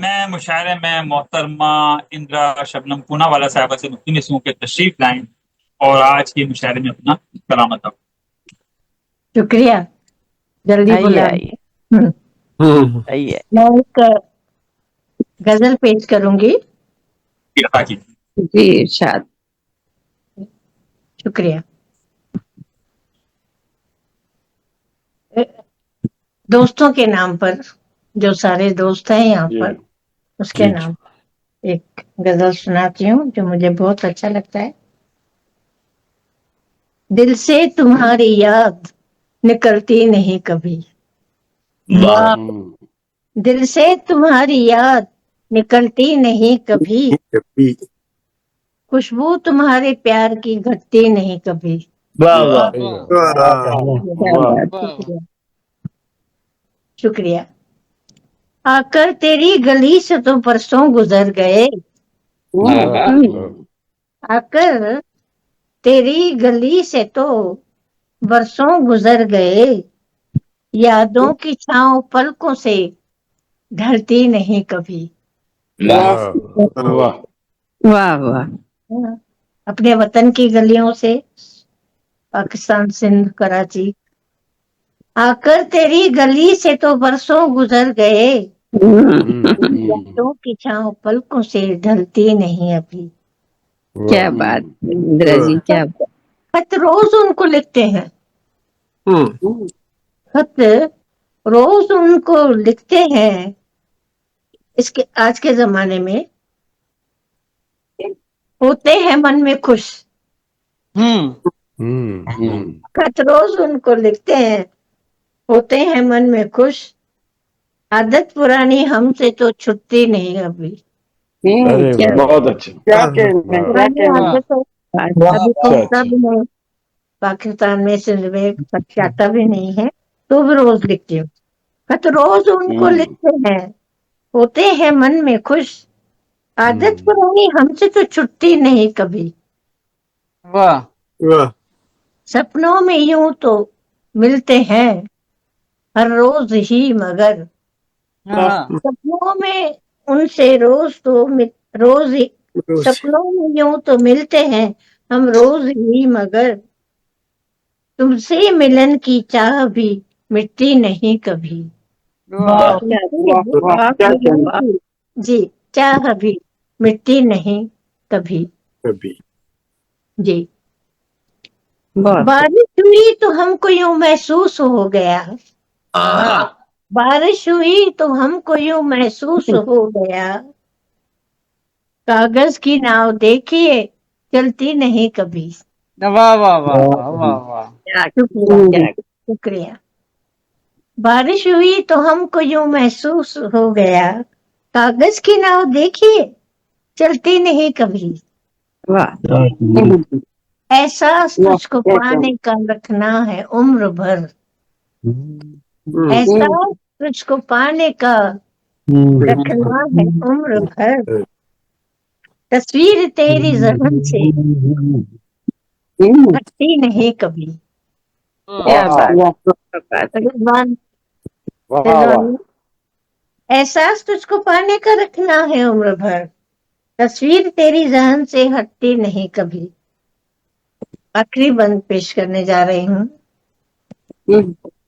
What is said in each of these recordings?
میں مشاعرے میں محترمہ اندرا شبنم پونا والا صاحبہ سے ملتمس ہوں کہ تشریف لائیں اور آج کے مشاعرے میں اپنا کلام عطا فرمائیں۔ شکریہ، جلدی آئیے بلا آئیے آئیے۔ میں ایک غزل پیش کروں گی۔ عطا کی جی ارشاد۔ شکریہ۔ دوستوں کے نام پر، جو سارے دوست ہیں یہاں پر، اس کے نام ایک غزل سناتی ہوں جو مجھے بہت اچھا لگتا ہے۔ دل سے تمہاری یاد نکلتی نہیں کبھی، دل سے تمہاری یاد نکلتی نہیں کبھی، خوشبو تمہارے پیار کی گھٹتی نہیں کبھی۔ شکریہ۔ آ کر تیری گلی سے تو برسوں گزر گئے، آ کر تیری گلی سے تو برسوں گزر گئے، یادوں کی چھاؤں پلکوں سے ڈھلتی نہیں کبھی۔ واہ واہ۔ اپنے وطن کی گلیوں سے، پاکستان، سندھ، کراچی، آ کر تیری گلی سے تو برسوں گزر گئے، یادوں کی چھاؤں پلکوں سے ڈھلتی نہیں ابھی۔ کیا بات اندرا جی، کیا بات۔ خط روز ان کو لکھتے ہیں، خط روز ان کو لکھتے ہیں، اس کے آج کے زمانے میں ہوتے ہیں من میں خوش، خط روز ان کو لکھتے ہیں، ہوتے ہیں من میں خوش، عادت پرانی ہم سے تو چھٹتی نہیں ابھی۔ بہت اچھا، پرانی عادت ابھی پہنچتا بھی نہیں پاکستان میں، سندھ میں خط آتا بھی نہیں ہے، تو بھی روز لکھتی ہوں۔ خط روز ان کو لکھتے ہیں، ہوتے ہیں من میں خوش، عادت پرانی ہم سے تو چھٹتی نہیں کبھی۔ سپنوں میں یوں تو ملتے ہیں ہر روز ہی، مگر سپنوں میں ان سے روز ہی، سپنوں میں یوں تو ملتے ہیں ہم روز ہی، مگر تم سے ملن کی چاہ بھی مٹتی نہیں کبھی۔ جی، چاہ بھی مٹتی نہیں کبھی۔ جی، بارش ہوئی تو ہم کو یوں محسوس ہو گیا، بارش ہوئی تو ہم کو یوں محسوس ہو گیا، کاغذ کی ناؤ دیکھیے چلتی نہیں کبھی۔ شکریہ۔ بارش ہوئی تو ہم کو یوں محسوس ہو گیا، کاغذ کی ناؤ دیکھیے چلتی نہیں کبھی۔ احساس تجھ کو پانے کا رکھنا ہے عمر بھر، احساس تجھ کو پانے کا رکھنا ہے عمر بھر، تصویر تیری ذہن سے ہٹتی نہیں کبھی۔ رضوان، احساس تجھ کو پانے کا رکھنا ہے عمر بھر، تصویر تیری ذہن سے ہٹتی نہیں کبھی۔ آخری بند پیش کرنے جا رہی ہوں۔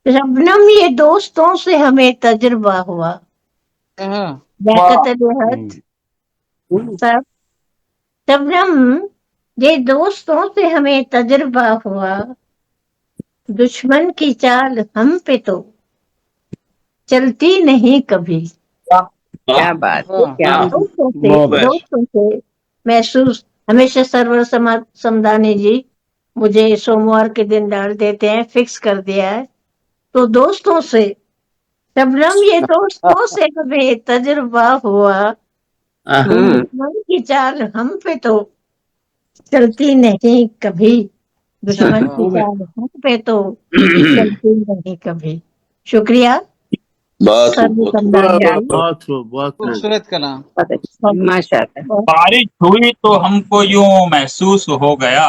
شبنم، یہ دوستوں سے ہمیں تجربہ ہوا، لیاقت علی حد صاحب، شبنم، یہ دوستوں سے ہمیں تجربہ ہوا، دشمن کی چال ہم پہ تو چلتی نہیں کبھی۔ کیا بات، کیا دوستوں سے محسوس، ہمیشہ سرور سمدانی جی مجھے سوموار کے دن ڈال دیتے ہیں، فکس کر دیا ہے، تو دوستوں سے، شبنم، یہ دوستوں سے ہمیں تجربہ ہوا، دشمن کی چال ہم پہ تو چلتی نہیں کبھی، دشمن کی چال ہم پہ تو چلتی نہیں کبھی۔ شکریہ۔ خوبصورت کلام۔ ماشاء اللہ۔ بارش ہوئی تو ہم کو یوں محسوس ہو گیا،